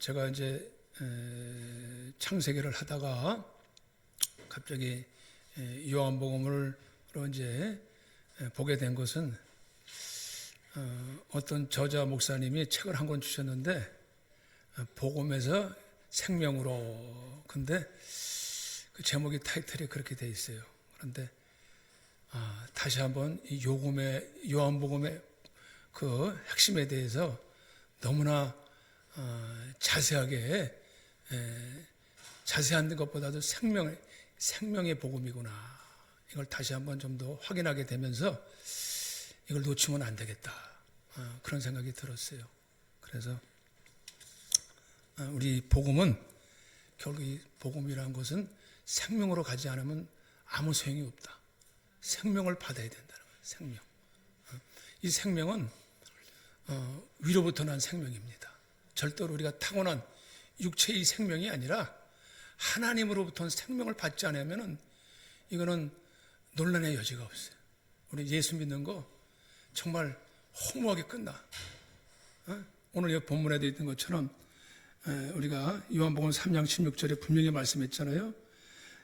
제가 이제 창세기를 하다가 갑자기 요한복음을 이제 보게 된 것은 어떤 저자 목사님이 책을 한 권 주셨는데 복음에서 생명으로, 근데 그 제목이 타이틀이 그렇게 돼 있어요. 그런데 다시 한번 이 요한복음의 그 핵심에 대해서 너무나 자세한 것보다도 생명의 복음이구나, 이걸 다시 한번 좀 더 확인하게 되면서 이걸 놓치면 안 되겠다, 그런 생각이 들었어요. 그래서 우리 복음은, 결국 이 복음이라는 것은 생명으로 가지 않으면 아무 소용이 없다. 생명을 받아야 된다는 거예요. 생명. 이 생명은 위로부터 난 생명입니다. 절대로 우리가 타고난 육체의 생명이 아니라 하나님으로부터 생명을 받지 않으면 이거는 논란의 여지가 없어요. 우리 예수 믿는 거 정말 허무하게 끝나. 오늘 이 본문에도 있던 것처럼 우리가 요한복음 3장 16절에 분명히 말씀했잖아요.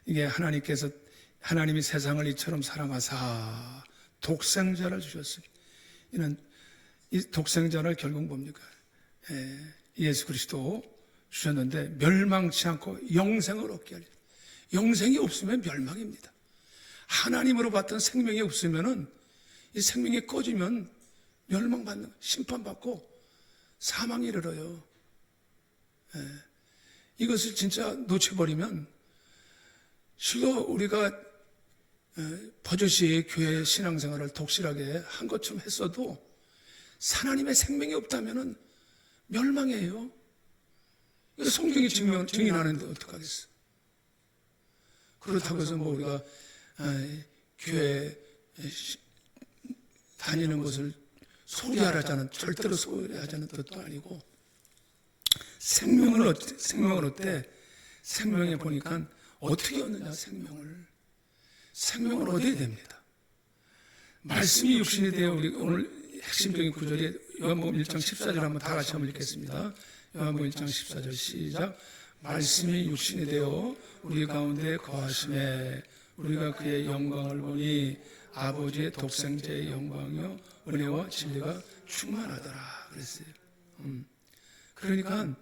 이게 하나님이 세상을 이처럼 사랑하사 독생자를 주셨으니, 이는 이 독생자를 결국 뭡니까? 예수 그리스도 주셨는데 멸망치 않고 영생을 얻게 하려. 영생이 없으면 멸망입니다. 하나님으로 받던 생명이 없으면은, 이 생명이 꺼지면 멸망받는, 심판받고 사망에 이르러요. 이것을 진짜 놓쳐버리면, 실로 우리가 버젓이 교회 신앙생활을 독실하게 한 것처럼 했어도 하나님의 생명이 없다면은 멸망이에요. 이거 성경이 증인하는데 어떡하겠어. 그렇다고 해서 뭐 우리가 교회 다니는 것을 소리하자는, 절대로 소리하자는 뜻도 아니고, 생명을 얻되, 생명에 보니까 어떻게 얻느냐, 생명을 얻어야 됩니다. 말씀이 육신이 되어, 우리 오늘 핵심적인 구절이 요한복음 1장 14절 한번 다 같이 한번 읽겠습니다. 요한복음 1장 14절 시작. 말씀이 육신이 되어 우리 가운데 거하심에 우리가 그의 영광을 보니 아버지의 독생자의 영광이요 은혜와 진리가 충만하더라 그랬어요. 그러니까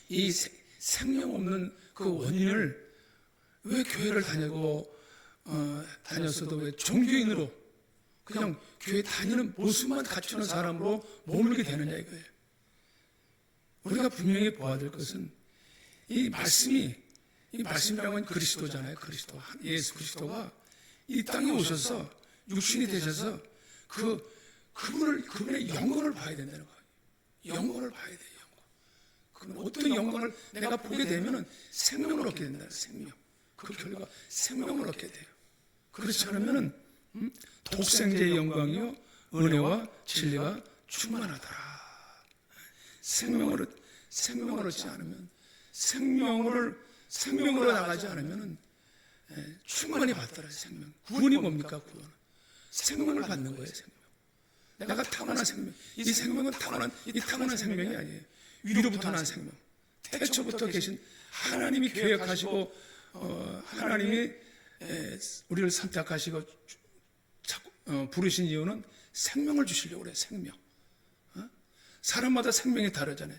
이 생명 없는 그 원인을, 왜 교회를 다녔어도 왜 종교인으로 그냥 교회 다니는 모습만 갖추는 사람으로 머물게 되느냐 이거예요. 우리가 분명히 보아야 될 것은 이 말씀이라는 건 그리스도잖아요. 그리스도, 예수 그리스도가 이 땅에 오셔서 육신이 되셔서 그분의 영광을 봐야 된다는 거예요. 영광을 봐야 돼요. 그럼 어떤 영광을 내가 보게 되면은 생명을 얻게 된다는, 생명. 그 결과 생명을 얻게 돼요. 그렇지 않으면은 독생자의 영광이요 은혜와 진리가 충만하더라. 생명을 얻지 않으면, 생명으로 나가지 않으면은 충만히 받더라. 생명. 구원이 뭡니까? 구원은 생명을 받는 거예요. 생명. 내가 타고난 생명. 이 생명은 타고난 생명이 아니에요. 위로부터 난 생명. 태초부터 계신 하나님이 계획하시고 하나님이 우리를 선택하시고 부르신 이유는 생명을 주시려고 그래요. 생명. 사람마다 생명이 다르잖아요.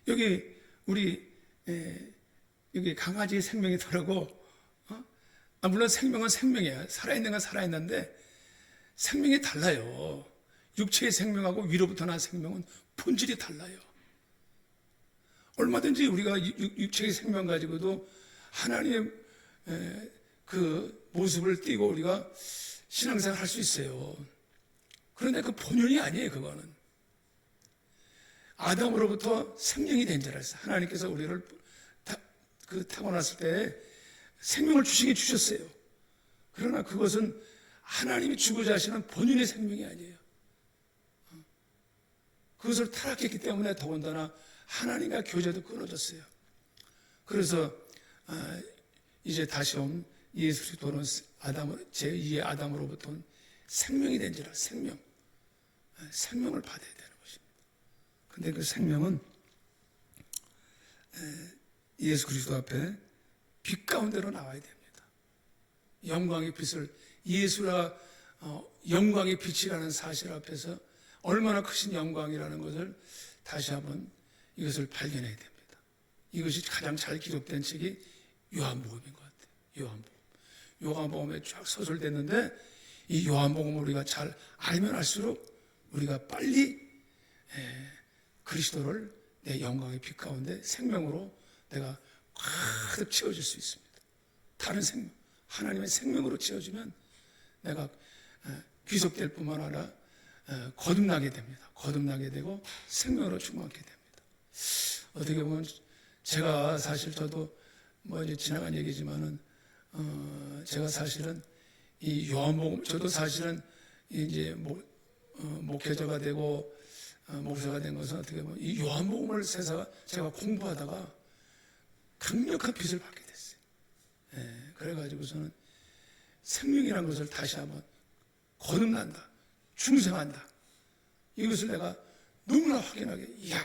여기 강아지의 생명이 다르고, 물론 생명은 생명이야. 살아있는 건 살아있는데 생명이 달라요. 육체의 생명하고 위로부터 난 생명은 본질이 달라요. 얼마든지 우리가 육체의 생명 가지고도 하나님의 그 모습을 띠고 우리가 신앙생활 할 수 있어요. 그런데 그 본연이 아니에요. 그거는 아담으로부터 생명이 된 줄 알았어요. 하나님께서 우리를 타고났을 때 생명을 주셨어요. 그러나 그것은 하나님이 주고자 하시는 본인의 생명이 아니에요. 그것을 타락했기 때문에 더군다나 하나님과 교제도 끊어졌어요. 그래서 이제 다시 온 예수 그리스도는 제2의 아담으로부터 생명이 된지라, 생명을 받아야 되는 것입니다. 근데 그 생명은 예수 그리스도 앞에 빛 가운데로 나와야 됩니다. 영광의 빛을 예수라 영광의 빛이라는 사실 앞에서 얼마나 크신 영광이라는 것을 다시 한번 이것을 발견해야 됩니다. 이것이 가장 잘 기록된 책이 요한복음인 것 같아요. 요한복음에 쫙 서술됐는데 이 요한복음을 우리가 잘 알면 알수록 우리가 빨리 그리스도를 내 영광의 빛 가운데 생명으로 내가 가득 채워질 수 있습니다. 다른 생명, 하나님의 생명으로 채워지면 내가 귀속될 뿐만 아니라 거듭나게 됩니다. 거듭나게 되고 생명으로 충만하게 됩니다. 어떻게 보면 제가 사실 저도 뭐 이제 지나간 얘기지만은 제가 사실은 이 요한복음 저도 사실은 이제 목회자가 되고 목사가 된 것은 어떻게 보면 이 요한복음을 제가 공부하다가 강력한 빛을 받게 됐어요. 그래가지고서는 생명이라는 것을 다시 한번 거듭난다, 중생한다. 이것을 내가 너무나 확인하게, 이야,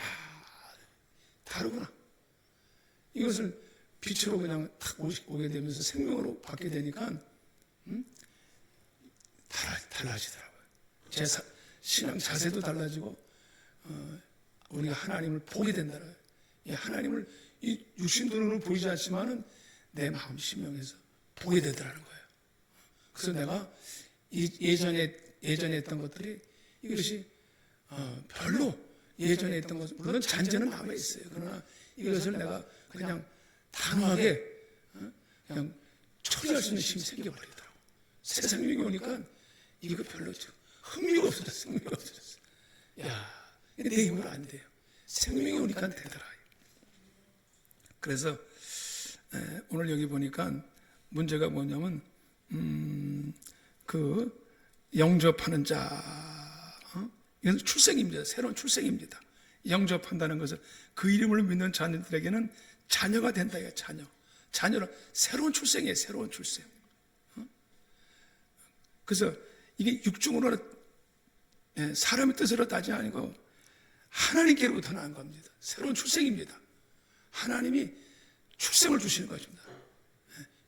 다르구나. 이것을 빛으로 그냥 탁 오게 되면서 생명으로 받게 되니까 달라지더라고요. 제 신앙 자세도 달라지고 우리가 하나님을 보게 된다는 이 하나님을 이 육신 눈으로 보이지 않지만은 내 마음 심령에서 보게 되더라는 거예요. 그래서 내가 예전에 했던 것들이 이것이 별로 예전에 했던 것 물론 잔재는 남아 있어요. 그러나 이것을 내가 그냥 단호하게 그냥 처리할 수 있는 힘이 생겨버리더라고. 새 생명이 오니까 이거 별로 흥미가 없어졌어. 흥미가 없어졌어. 야, 내 힘으로 안 돼요. 생명이 오니까 되더라. 그래서 오늘 여기 보니까 문제가 뭐냐면 그 영접하는 자, 이건 출생입니다. 새로운 출생입니다. 영접한다는 것은 그 이름을 믿는 자녀들에게는 자녀가 된다. 자녀는 새로운 출생이에요. 새로운 출생. 그래서 이게 육중으로 사람의 뜻으로 따지 아니고 하나님께로부터 나온 겁니다. 새로운 출생입니다. 하나님이 출생을 주시는 것입니다.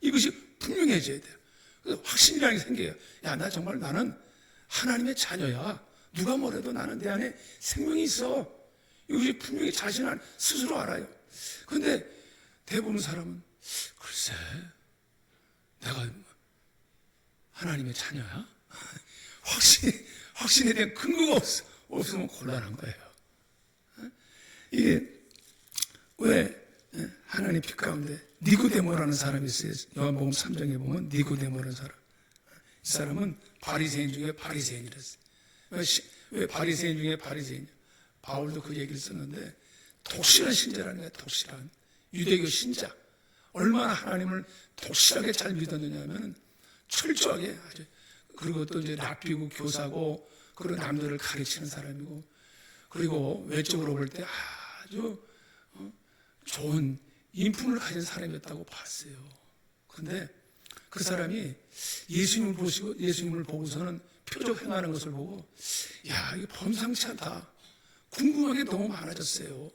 이것이 분명해져야 돼요. 그래서 확신이라는 게 생겨요. 야, 나는 하나님의 자녀야. 누가 뭐래도 나는 내 안에 생명이 있어. 이것이 분명히 자신 스스로 알아요. 그런데 대부분 사람은 글쎄, 내가 하나님의 자녀야? 확신에 대한 근거가 없으면 곤란한 거예요. 이게 왜 하나님 빛 가운데 니고데모라는 사람이 있어요. 요한복음 3장에 보면 니고데모라는 사람. 이 사람은 바리새인 중에 바리새인이랬어요. 왜 바리새인 중에 바리새인? 바울도 그 얘기를 썼는데 독실한 신자라는 거예요. 독실한 유대교 신자. 얼마나 하나님을 독실하게 잘 믿었느냐면 철저하게 아주 그리고 또 이제 랍비고 교사고 그리고 남들을 가르치는 사람이고 그리고 외적으로 볼 때 아주 좋은 인품을 가진 사람이었다고 봤어요. 그런데 그 사람이 예수님을 보고서는 표적 행하는 것을 보고 야, 이게 범상치 않다. 궁금한 게 너무 많아졌어요.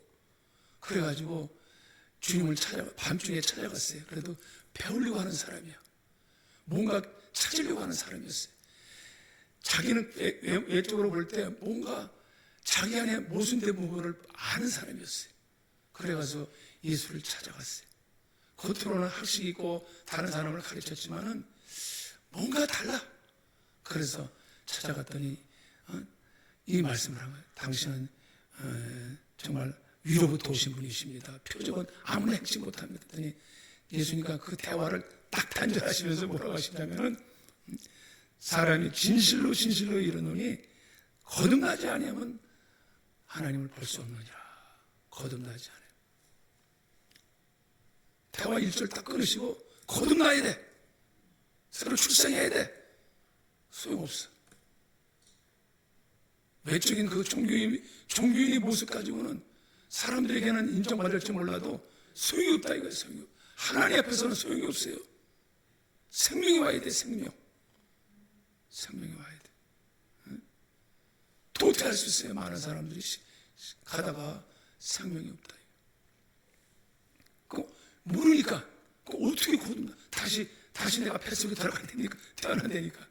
그래가지고 주님을 밤중에 찾아갔어요. 그래도 배우려고 하는 사람이야. 뭔가 찾으려고 하는 사람이었어요. 자기는 외적으로 볼 때 뭔가 자기 안에 모순된 부분을 아는 사람이었어요. 그래가서 예수를 찾아갔어요. 겉으로는 학식 있고 다른 사람을 가르쳤지만은 뭔가 달라. 그래서 찾아갔더니 이 말씀을 한 거예요. 당신은 정말 위로부터 오신 분이십니다. 표적은 아무나 행치 못합니다. 그랬더니 예수님과 그 대화를 딱 단절하시면서 뭐라고 하시냐면은 사람이 진실로 이르노니 거듭나지 아니하면 하나님을 볼 수 없느니라. 거듭나지 않아요. 대화 1절 딱 끊으시고 거듭나야 돼. 새로 출생해야 돼. 소용없어. 외적인 그 종교인의 모습 가지고는 사람들에게는 인정받을지 몰라도 소용이 없다 이거예요. 소용이. 하나님 앞에서는 소용이 없어요. 생명이 와야 돼. 생명이 와야 돼. 도태할 수 있어요. 많은 사람들이 가다가 생명이 없다. 모르니까 어떻게 거듭나? 다시 내가 뱃속에 들어가야 되니까, 태어나야 되니까.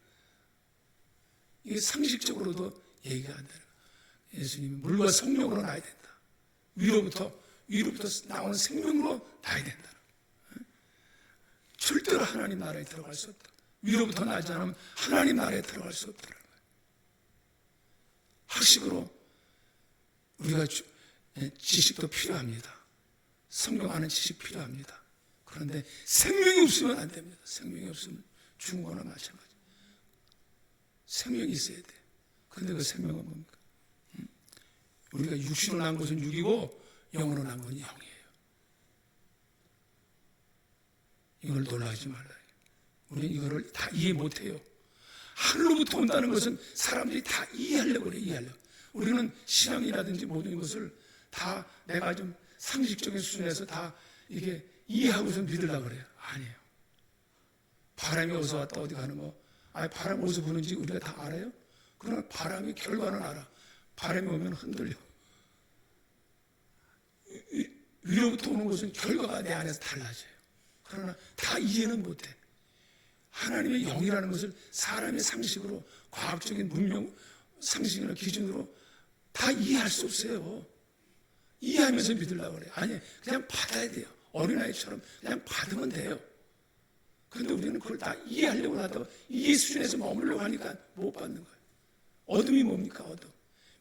이게 상식적으로도 얘기가 안 되는 거예요. 예수님이 물과 성령으로 나야 된다. 위로부터 나오는 생명으로 나야 된다. 절대로 하나님 나라에 들어갈 수 없다. 위로부터 나지 않으면 하나님 나라에 들어갈 수 없다는 거예요. 학식으로 우리가 지식도 필요합니다. 성경 아는 지식 필요합니다. 그런데 생명이 없으면 안 됩니다. 생명이 없으면 죽은 거나 마찬가지. 생명이 있어야 돼. 그런데 그 생명은 뭡니까? 우리가 육신으로 난 것은 육이고 영으로 난 건 영이에요. 이걸 놀라지 말라. 우리는 이거를 다 이해 못해요. 하늘로부터 온다는 것은 사람들이 다 이해하려고 그래요. 이해하려고. 우리는 신앙이라든지 모든 것을 다 내가 좀 상식적인 수준에서 다 이게 이해하고서 믿으려고 그래요. 아니에요. 바람이 어디서 왔다 어디 가는 거, 바람 어디서 부는지 우리가 다 알아요? 그러나 바람의 결과는 알아. 바람이 오면 흔들려. 위로부터 오는 것은 결과가 내 안에서 달라져요. 그러나 다 이해는 못해. 하나님의 영이라는 것을 사람의 상식으로, 과학적인 문명 상식이나 기준으로 다 이해할 수 없어요. 이해하면서 믿으려고 그래요. 아니, 그냥 받아야 돼요. 어린아이처럼 그냥 받으면 돼요. 그런데 우리는 그걸 다 이해하려고 하다가 이해 수준에서 머물려고 하니까 못 받는 거예요. 어둠이 뭡니까? 어둠.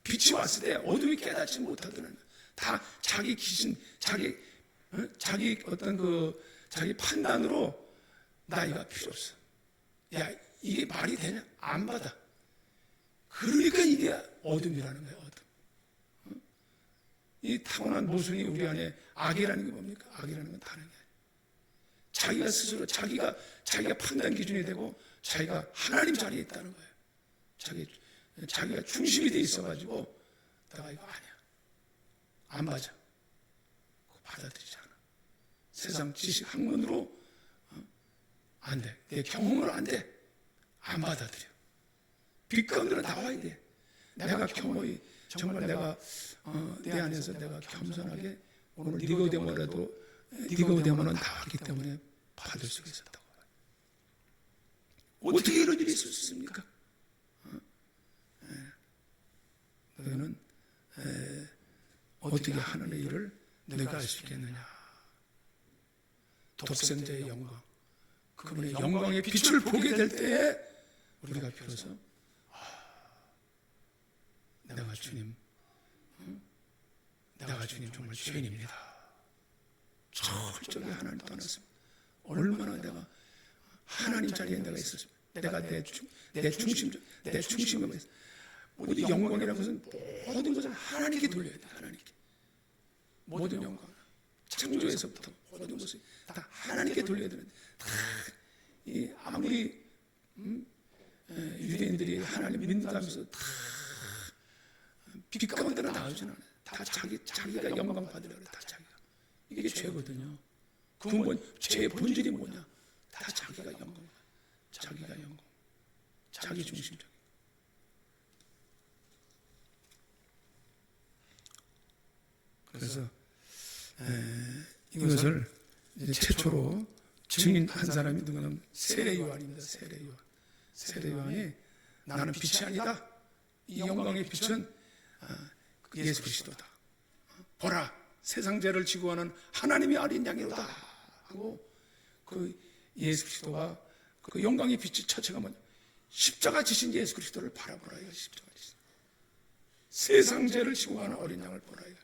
빛이 왔을 때 어둠이 깨닫지 못하더라는 거예요. 다 자기 기준, 자기 어떤 자기 판단으로 나이가 필요 없어. 야, 이게 말이 되냐? 안 받아. 그러니까 이게 어둠이라는 거예요. 어둠. 이 타고난 모순이 우리 안에 악이라는 게 뭡니까? 악이라는 건 다른 게 아니에요. 자기가 스스로 자기가 판단 기준이 되고 자기가 하나님 자리에 있다는 거예요. 자기가 중심이 돼 있어가지고 내가 이거 아니야. 안 맞아. 그거 받아들이지 않아. 세상 지식 학문으로 안 돼. 내 경험으로 안 돼. 안 받아들여. 빛 가운데로 나와야 돼. 내가 겸허히 정말 내가 내 안에서 내가 겸손하게 오늘 니고데모는 나왔기 때문에 받을 수가 있었다고. 어떻게 이런 일이 있을 수 있습니까? 너희는 어떻게 하나님의 일을 내가 알 수 있겠느냐? 독생자의 영광, 그분의 영광의 빛을 보게 될 때에 우리가 비로소 내가 주님 정말 죄인입니다. 철저하게 하나님 떠났습니다. 얼마나 내가 하나님 자리에 내가 있었습니다. 내가 내 중심에 있어. 모든 영광이라는 것은 모든 것을 하나님께 돌려야 돼. 하나님께. 모든 영광, 창조에서부터 모든 것을 다 하나님께 돌려야 되는데, 아무리 유대인들이 하나님 믿는다면서 다 빛 가운데로 나오지는 않아요. 다 자기가 영광 받으려고 그래. 다 자기가. 이게 죄거든요. 죄의 본질이 뭐냐? 다 자기가 영광, 자기 중심적. 그래서 이것을 이제 최초로 증인한 사람이 누구냐면 세례 요한입니다. 세례 요한이 나는 빛이 아니다. 이 영광의 빛은 예수 그리스도다. 보라, 세상 죄를 지고 가는 하나님의 어린 양이로다 하고, 그 예수 그리스도가 그 영광의 빛이 처체가 뭐냐? 십자가 지신 예수 그리스도를 바라보라. 이거 십자가 지신 세상 죄를 지고 가는 어린 양을 보라. 이거.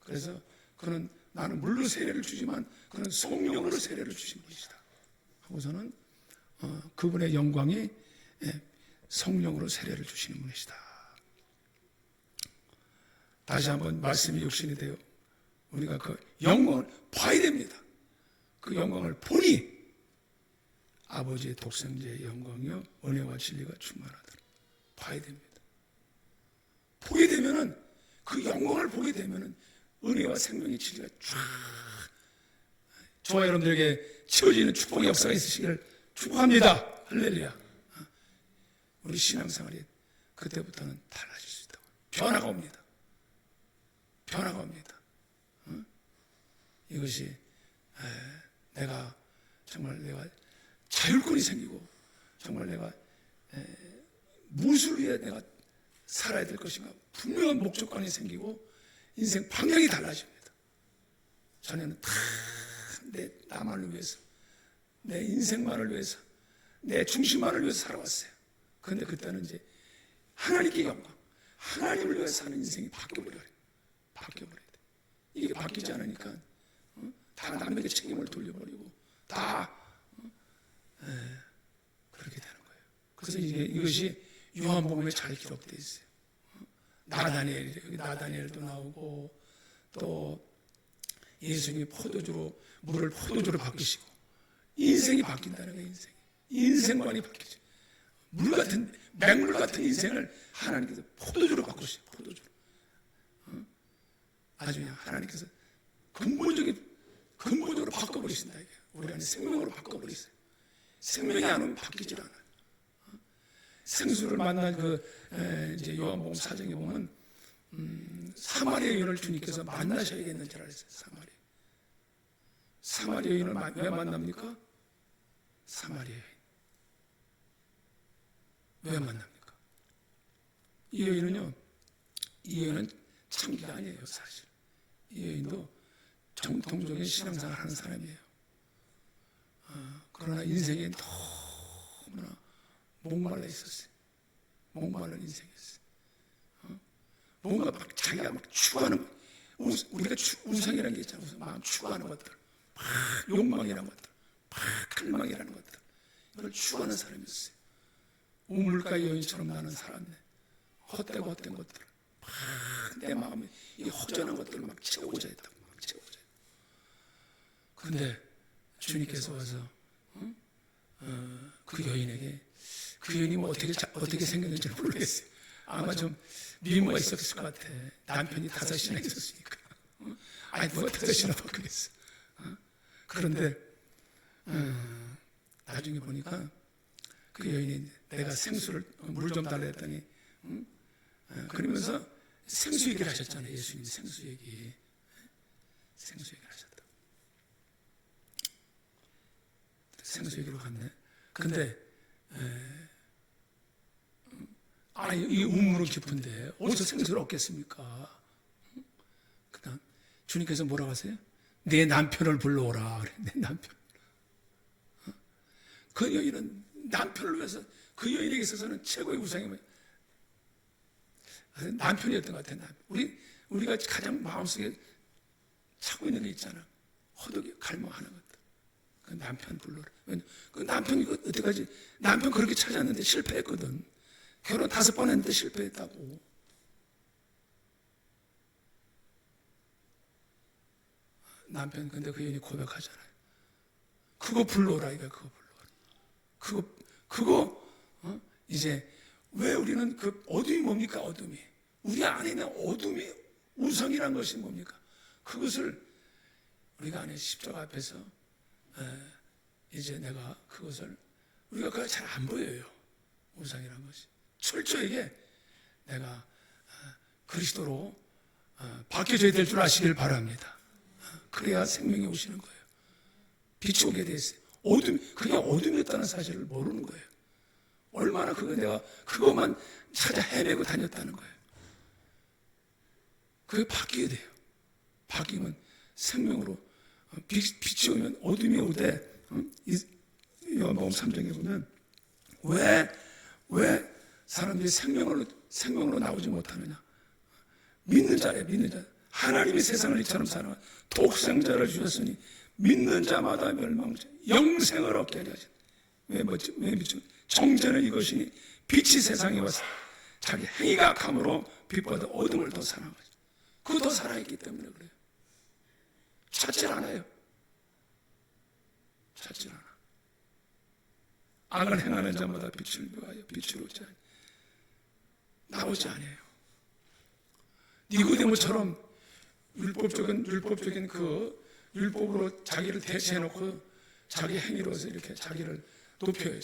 그래서 그는 나는 물로 세례를 주지만 그는 성령으로 세례를 주신 분이시다 하고서는 그분의 영광이 성령으로 세례를 주시는 분이시다. 다시 한번 말씀이 육신이 되어 우리가 그 영광을 봐야 됩니다. 그 영광을 보니 아버지의 독생자의 영광이요 은혜와 진리가 충만하더라. 봐야 됩니다. 보게 되면은, 그 영광을 보게 되면은 은혜와 생명의 진리가 쫙 저와 여러분들에게 채워지는 축복의 역사가 있으시기를 축복합니다. 할렐루야. 우리 신앙생활이 그때부터는 달라질 수 있다고. 변화가 옵니다. 이것이 내가 정말 내가 자율권이 생기고 정말 내가 무엇을 위해 내가 살아야 될 것인가 분명한 목적관이 생기고 인생 방향이 달라집니다. 전에는 다 내 나만을 위해서 내 인생만을 위해서 내 중심만을 위해서 살아왔어요. 그런데 그때는 이제 하나님께 영광, 하나님을 위해서 사는 인생이 바뀌어버려요. 바뀌어버려야 돼. 이게 바뀌지 않으니까 다 남에게 책임을 돌려버리고 다 그렇게 되는 거예요. 그래서 이것이 요한복음에 잘 기록되어 있어요. 나다니엘, 여기 나다니엘도 나오고 또 예수님이 물을 포도주로 바뀌시고 인생이 바뀐다는 거예요. 인생관이 바뀌죠. 맹물 같은 인생을 하나님께서 포도주로 바꾸시죠. 포도주로. 아주 하나님께서 근본적으로 바꿔버리신다. 이게. 우리 안에 생명으로 바꿔버리세요. 생명이 안 오면 바뀌질 않아요. 생수를 만난 이제 요한복음 4장에 보면 사마리아 여인을 주님께서 만나셔야겠는 줄 알았어요. 사마리아 여인을 왜 만납니까? 사마리아 여인. 왜 만납니까? 이 여인은 창기가 아니에요, 사실. 이 여인도 정통적인 신앙생활을 하는 사람이에요. 그러나 인생에 너무나 목말라 있었어요. 목말른 인생이었어요. 뭔가 막 자기가 막 추구하는 것, 우리가 우상이라는 게 있잖아요. 마음 추구하는 것들, 막 욕망이라는 것들, 막 갈망이라는 것들, 이걸 추구하는 사람이었어요. 우물가 여인처럼 나는 살았네. 헛되고 헛된 것들, 막 내 마음에 이 허전한 것들을 막 채우고자 했다고, 막 채우고자. 그런데 주님께서 와서 그 여인에게 그 여인이 뭐 어떻게 생겼는지 모르겠어요. 아마 좀 미모가 있었을 것 같아. 남편이 5이나 있었으니까. 아니 누가 5이나 바꾸겠어. 그런데 나중에 보니까 그 여인이 내가 생수를 물 좀 달라 했더니 그러면서 생수 얘기를 하셨잖아요. 예수님이 생수 얘기를 하셨다. 생수 얘기로 갔네. 근데 이 우물은 깊은데 어디서 생수를 얻겠습니까? 그다음 주님께서 뭐라고 하세요? 내 남편을 불러오라. 그래. 내 남편. 그 여인은 남편을 위해서 그 여인에게 있어서는 최고의 우상이 뭐예요? 남편이었던 것 같아요. 우리가 가장 마음속에 차고 있는 게 있잖아. 허덕이 갈망하는 것들. 그 남편 불러라. 그 남편이 어때까지 남편 그렇게 찾았는데 실패했거든. 결혼 5번 했는데 실패했다고. 남편 근데 그 여인이 고백하잖아요. 그거 불러라 이거 그거 불러라. 그거 이제 왜 우리는 그 어둠이 뭡니까? 어둠이 우리 안에 있는 어둠이 우상이란 것이 뭡니까? 그것을 우리가 안에 십자가 앞에서 이제 내가 그것을 우리가 그걸 잘 안 보여요. 우상이란 것이 철저하게 내가 그리스도로 바뀌어져야 될 줄 아시길 바랍니다. 그래야 생명이 오시는 거예요. 빛이 오게 돼 있어요. 그게 어둠이었다는 사실을 모르는 거예요. 얼마나 내가 그것만 찾아 헤매고 다녔다는 거예요. 그게 바뀌어야 돼요. 바뀌면 생명으로 빛이 오면 어둠이 오되 요한복음 3장에 보면 왜 사람들이 생명으로 나오지 못하느냐? 믿는 자예요. 믿는 자. 하나님이 세상을 이처럼 사랑하 독생자를 주셨으니 믿는 자마다 멸망자 영생을 얻게 하려 하신. 왜 믿죠? 정죄는 이것이니 빛이 세상에 와서 자기 행위가 악함으로 빛보다 어둠을 더 사랑하죠. 그거 더 사랑했기 때문에 그래요. 찾질 않아요. 찾질 않아. 악을 행하는 자마다 빛을 비하여 빛으로 오지 않아요. 나오지 않아요. 니고데모처럼 율법적인 그 율법으로 자기를 대체해놓고 자기 행위로서 이렇게 자기를 높여요.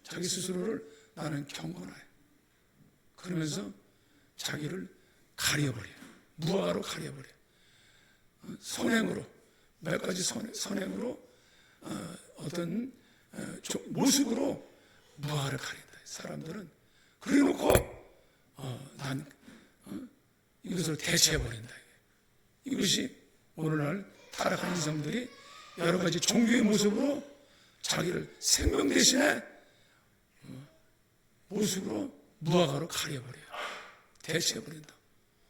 자기 스스로를 나는 경건해. 그러면서 자기를 가려버려요. 무화과로 가려버려요. 선행으로, 몇 가지 선행으로 어떤 모습으로 무화과를 가린다. 사람들은 그래놓고 난 이것을 대체해버린다. 이것이 오늘날 타락한 인성들이 여러 가지 종교의 모습으로 자기를 생명 대신에 모습으로 무화과로 가려버려요. 대체해버린다.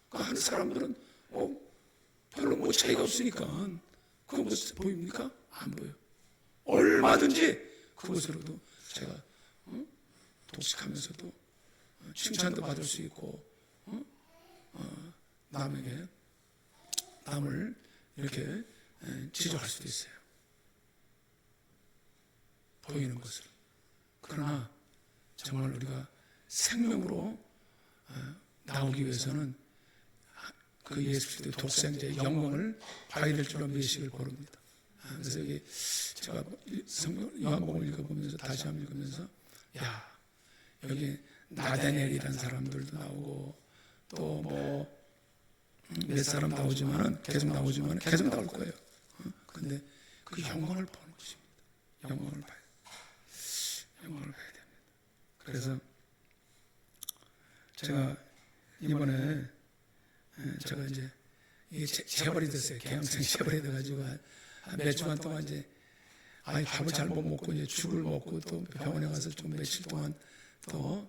그러니까 하는 사람들은 별로 뭐 차이가 없으니까 그거 뭐 보입니까? 안 보여요. 얼마든지 그것으로도 제가 독식하면서도 칭찬도 받을 수 있고 남을 이렇게 지적할 수도 있어요. 보이는 것으로. 그러나 정말 우리가 생명으로 나오기 위해서는 그 예수 그리스도의 독생자의 영광을 봐야 될 줄로 미식을 고릅니다. 그래서 여기 제가 요한복음을 읽어보면서 다시 한번 읽으면서 여기 나다니엘이라는 사람들도 나오고 또 뭐 몇 사람 나오지만은 계속 나올 거예요. 그런데 그 영광을 보는 것입니다. 영광을 봐야 됩니다. 그래서 제가 이번에 제가 이제 이게 재벌이 됐어요. 개항생이 재벌이 돼가지고 몇 주간 동안 이제 밥을 잘 못 먹고 이제 죽을 먹고 또 병원에 가서 좀 며칠 동안 또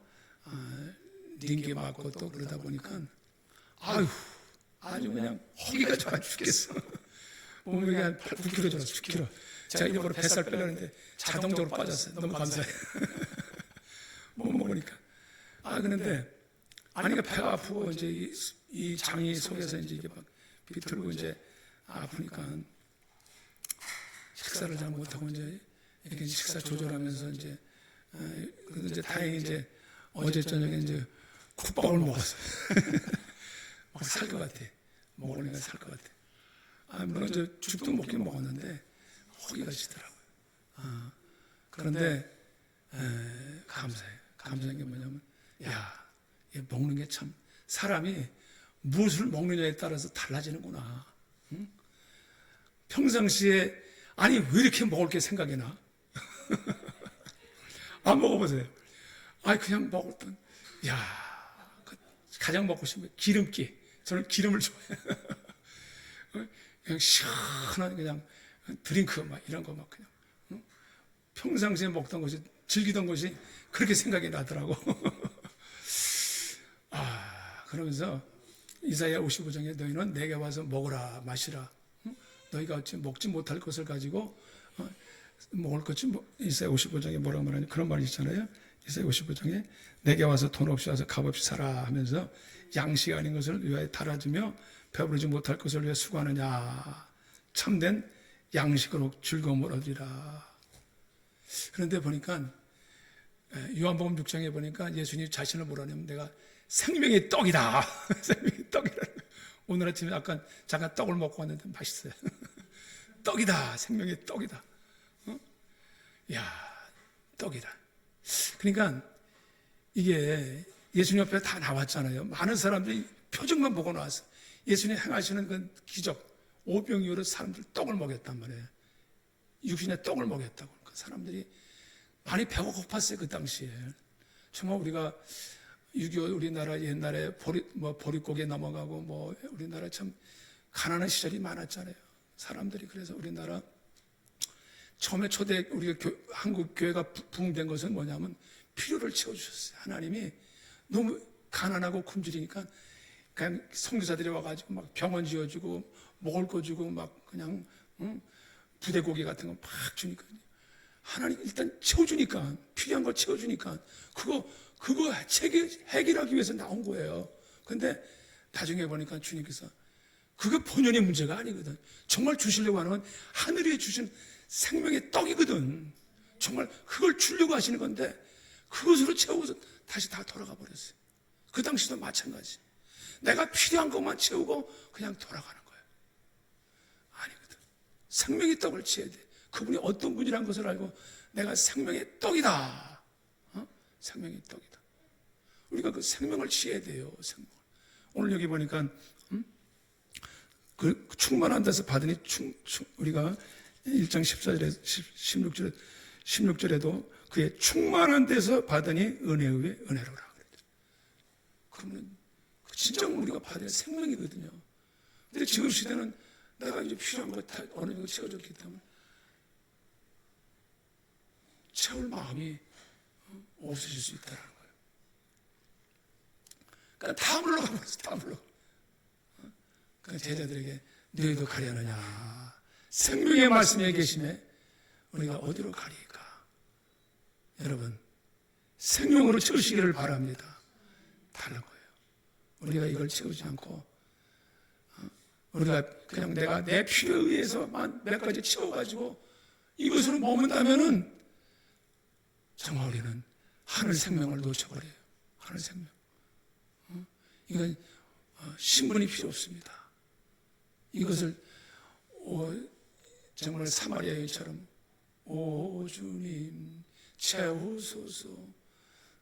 링게 맞고 또 그러다 보니까 아주 그냥 허기가 좋아 죽겠어. 몸무게 한 9kg 줄었어. 10kg. 제가 일부러 뱃살 빼려는데 자동적으로 빠졌어요. 너무 감사해요. 못 먹으니까. 그런데 그러니까 배가 아프고 이제 이 장이 속에서 이제 이게 막 비틀고 이제 아프니까 식사를 잘 못하고 이제 이렇게 식사 조절하면서 이제 다행히 이제 어제 저녁에 이제 국밥을 먹었어요. 막 살 것 같아. 먹으니까 살 것 같아. 물론 저 죽도 먹긴 먹었는데 허기가 지더라고요. 그런데 감사해요. 감사한 게 뭐냐면 먹는 게 참 사람이 무엇을 먹느냐에 따라서 달라지는구나. 응? 평상시에 왜 이렇게 먹을 게 생각이 나? 안 먹어보세요. 그냥 먹을 땐 가장 먹고 싶은 기름기. 저는 기름을 좋아해요. 그냥 시원한 그냥 드링크 막 이런 거 막 그냥 평상시에 먹던 것이 즐기던 것이 그렇게 생각이 나더라고. 그러면서 이사야 55장에 너희는 내게 와서 먹으라 마시라. 너희가 어찌 먹지 못할 것을 가지고 먹을 것이 이사야 55장에 뭐라고 말하냐 그런 말이 있잖아요. 이사야 55장에 내게 와서 돈 없이 와서 값 없이 살아 하면서 양식 아닌 것을 위하여 달아주며 배부르지 못할 것을 위해 수고하느냐. 참된 양식으로 즐거움을 얻으리라. 그런데 보니까 요한복음 6장에 보니까 예수님 자신을 뭐라냐면 내가 생명의 떡이다. 생명의 떡이다. 오늘 아침에 잠깐 떡을 먹고 왔는데 맛있어요. 떡이다. 생명의 떡이다. 떡이다. 그러니까 이게 예수님 옆에 다 나왔잖아요. 많은 사람들이 표정만 보고 나왔어. 예수님 행하시는 그 기적, 오병 이후로 사람들 떡을 먹였단 말이에요. 육신의 떡을 먹였다고. 그 사람들이 많이 배가 고팠어요. 그 당시에. 정말 우리가 6.25 우리나라 옛날에 보릿고개 넘어가고 우리나라 참 가난한 시절이 많았잖아요. 사람들이. 그래서 우리나라 처음에 우리가 한국 교회가 부흥된 것은 뭐냐면 필요를 채워주셨어요. 하나님이 너무 가난하고 굶주리니까 그냥 선교사들이 와가지고 막 병원 지어주고 먹을 거 주고 막 그냥 부대고기 같은 거 막 주니까 하나님 일단 채워주니까 필요한 걸 채워주니까 그거 해결하기 위해서 나온 거예요. 근데 나중에 보니까 주님께서 그게 본연의 문제가 아니거든. 정말 주시려고 하는 건 하늘에 주신 생명의 떡이거든. 정말 그걸 주려고 하시는 건데 그것으로 채우고서 다시 다 돌아가 버렸어요. 그 당시도 마찬가지. 내가 필요한 것만 채우고 그냥 돌아가는 거예요. 아니거든. 생명의 떡을 취해야 돼. 그분이 어떤 분이란 것을 알고 내가 생명의 떡이다. 생명의 떡이다. 우리가 그 생명을 취해야 돼요. 생명을. 오늘 여기 보니까 그 충만한 데서 받으니 우리가 1장 14절에 16절에도 그의 충만한 데서 받으니 은혜 위에 은혜로라. 그러면 진짜 우리가 받아야 생명이거든요. 근데 지금 시대는 내가 이제 필요한 거 다 어느 정도 채워졌기 때문에 채울 마음이 없어질 수 있다는 거예요. 그러니까 다 물러가면서 다 물러가. 그러니까 제자들에게 너희도 가려느냐. 생명의 말씀에 계심에 우리가 어디로 가리까? 여러분, 생명으로 채우시기를 바랍니다. 다른 거예요. 우리가 이걸 채우지 않고 우리가 그냥 내가 내 필요에 의해서만 몇 가지 채워가지고 이것으로 머문다면은 정말 우리는 하늘 생명을 놓쳐버려요. 하늘 생명. 이건 신분이 필요 없습니다. 이것을 정말 사마리아 여인처럼 오 주님 채우소서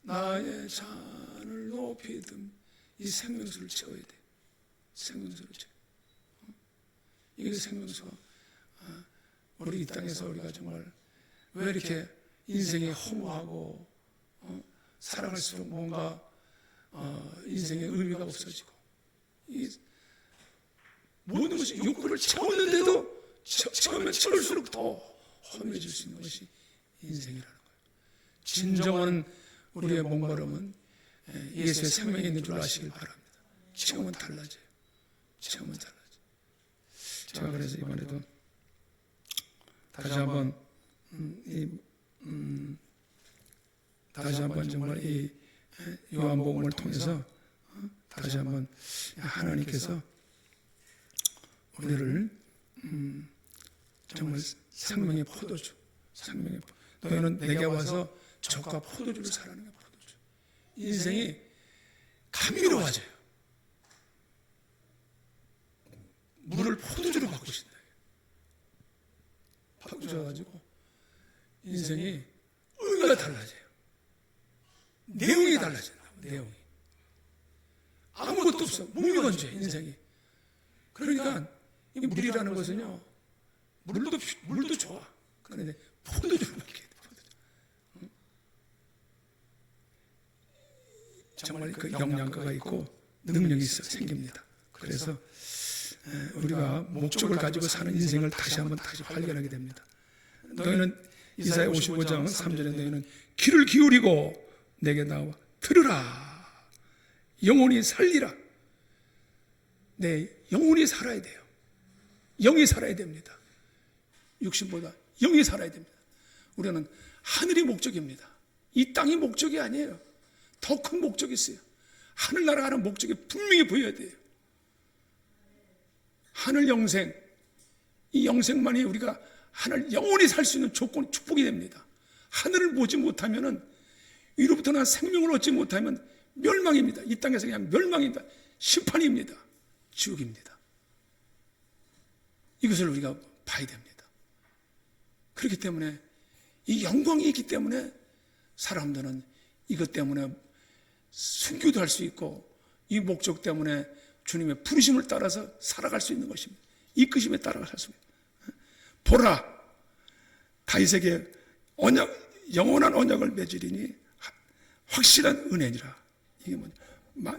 나의 잔을 높이 든 이 생명수를 채워야 돼. 생명수를 채워. 이게 생명수가 우리 이 땅에서 우리가 정말 왜 이렇게 인생이 허무하고 살아갈수록 뭔가 인생의 의미가 없어지고 이 모든 것이 욕구를 채웠는데도 채우면 채울수록 더 허무해질 수 있는 것이 인생이라는 거예요. 진정한 우리의 목마름은 예수의 생명이 있는 줄 아시길 바랍니다. 체험은 달라져요. 체험은 달라져요. 제가 그래서 이번에도 다시 한번 정말 이 요한복음을 통해서 다시 한번 하나님께서 우리를 정말 생명의 포도주, 너희는 내게 와서 젖과 포도주를 사라는 게 포도주. 인생이 감미로워져요. 물을 포도주로 바꾸신다. 바꾸셔가지고 인생이 의미가 달라져요. 내용이 달라져요. 내용이 아무것도 없어. 무미건조해 인생이. 그러니까 이 물이라는 것은요, 물도 좋아. 그런데 포도주로 바뀌어야 돼. 정말 그 영양가가 있고 능력이 생깁니다. 그래서 우리가 목적을 가지고 사는 인생을 다시 발견하게 됩니다. 너희는 이사야 55장 3절에 너희는 귀를 기울이고 내게 나와 들으라. 영혼이 살리라. 내 영혼이 살아야 돼요. 영이 살아야 됩니다. 육신보다 영이 살아야 됩니다. 우리는 하늘이 목적입니다. 이 땅이 목적이 아니에요. 더 큰 목적이 있어요. 하늘나라 가는 목적이 분명히 보여야 돼요. 하늘 영생, 이 영생만이 우리가 하늘 영원히 살 수 있는 조건, 축복이 됩니다. 하늘을 보지 못하면은 위로부터 난 생명을 얻지 못하면 멸망입니다. 이 땅에서 그냥 멸망입니다. 심판입니다. 지옥입니다. 이것을 우리가 봐야 됩니다. 그렇기 때문에 이 영광이 있기 때문에 사람들은 이것 때문에 순교도 할 수 있고 이 목적 때문에 주님의 부르심을 따라서 살아갈 수 있는 것입니다. 이끄심에 따라갈 수 있습니다. 보라, 다윗에게 영원한 언약을 맺으리니 확실한 은혜니라. 이게 뭐냐?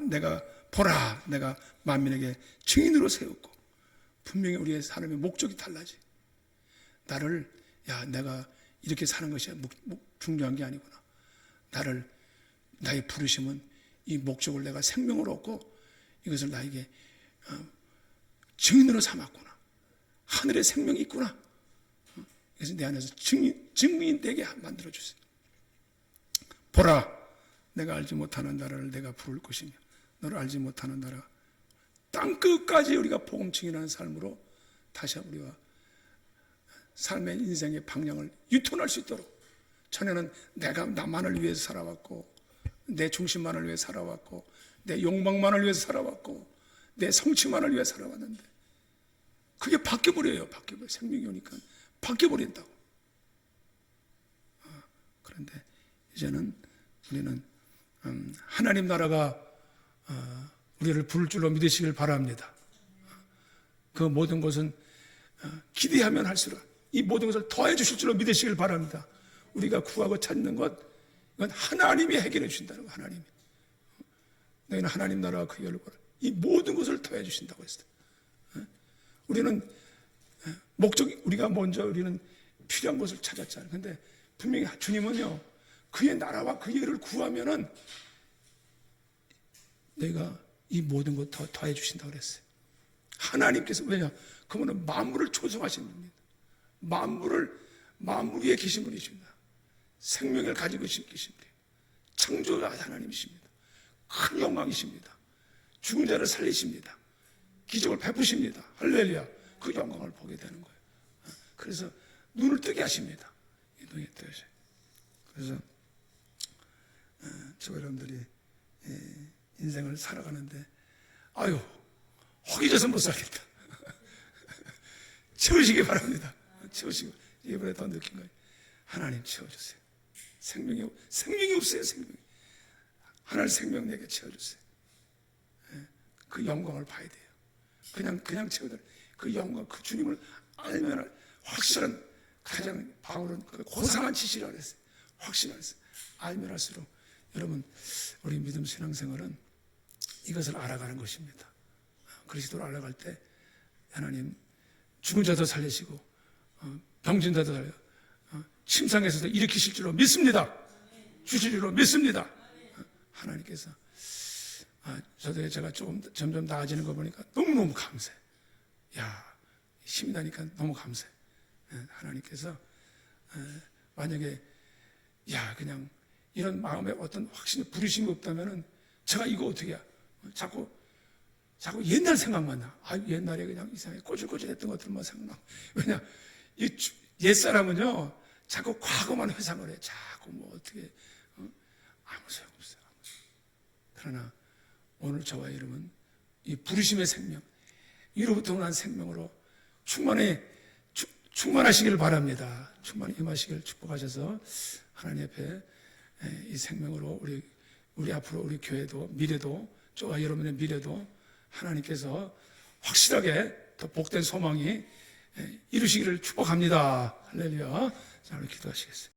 내가 보라, 내가 만민에게 증인으로 세웠고 분명히 우리의 삶의 목적이 달라지. 나를 내가 이렇게 사는 것이 중요한 게 아니구나. 나의 부르심은 이 목적을 내가 생명으로 얻고 이것을 나에게 증인으로 삼았구나. 하늘의 생명이 있구나. 그래서 내 안에서 증인 되게 만들어주세요. 보라, 내가 알지 못하는 나라를 내가 부를 것이며 너를 알지 못하는 나라, 땅끝까지 우리가 복음 증인하는 삶으로 다시 우리가 삶의 인생의 방향을 유턴할 수 있도록. 전에는 내가 나만을 위해서 살아왔고 내 중심만을 위해 살아왔고 내 욕망만을 위해서 살아왔고 내 성취만을 위해 살아왔는데 그게 바뀌어버려요. 생명이 오니까 바뀌어버린다고. 그런데 이제는 우리는 하나님 나라가 우리를 부를 줄로 믿으시길 바랍니다. 그 모든 것은 기대하면 할수록 이 모든 것을 더해 주실 줄로 믿으시길 바랍니다. 우리가 구하고 찾는 것, 이건 하나님이 해결해 주신다는 거. 하나님이. 너희는 하나님 나라와 그 의를 구하라. 이 모든 것을 더해 주신다고 했어요. 우리는 우리가 먼저 우리는 필요한 것을 찾았잖아요. 근데 분명히 주님은요, 그의 나라와 그의 의를 구하면은 내가 이 모든 것 더해 주신다고 그랬어요. 하나님께서, 왜냐? 그분은 만물을 조성하신 분입니다. 만물 위에 계신 분이십니다. 생명을 가지고 계신 분이에요. 창조자 하나님이십니다. 큰 영광이십니다. 죽은 자를 살리십니다. 기적을 베푸십니다. 할렐루야. 그 영광을 보게 되는 거예요. 그래서 눈을 뜨게 하십니다. 눈이 뜨셔요. 그래서 저 여러분들이 인생을 살아가는데 허기져서 못 살겠다. 채우시기 바랍니다. 채우시고 이번에 더 느낀 거예요. 하나님 채워주세요. 생명이 없어요. 생명이. 하나님 생명 내게 채워주세요. 그 영광을 봐야 돼요. 그냥 채우더라. 그 영광, 그 주님을 알면 확실한, 가장 바울은 그 고상한 지시라고 했어요. 확신했어요. 알면 할수록 여러분, 우리 믿음 신앙생활은 이것을 알아가는 것입니다. 그리스도를 알아갈 때 하나님 죽은 자도 살리시고 병진 자도 살려 침상에서도 일으키실 줄로 믿습니다. 주실 줄로 믿습니다. 하나님께서 저도 제가 조금 점점 나아지는 거 보니까 너무너무 감사해. 힘이 나니까 너무 감사해. 하나님께서 만약에 그냥 이런 마음에 어떤 확신이 부르심이 없다면은 제가 이거 어떻게 해야? 자꾸 옛날 생각만 나. 옛날에 그냥 이상하게 꼬질꼬질했던 것들만 생각나. 왜냐, 옛사람은요 자꾸 과거만 회상을 해. 자꾸 어떻게 아무 소용없어요. 그러나 오늘 저와 여러분 이 부르심의 생명, 이로부터 난 생명으로 충만하시기를 바랍니다. 충만히 임하시기를 축복하셔서 하나님 앞에 이 생명으로 우리 앞으로 우리 교회도 미래도 저와 여러분의 미래도 하나님께서 확실하게 더 복된 소망이 이루시기를 축복합니다. 할렐루야. 자, 우리 기도하시겠습니다.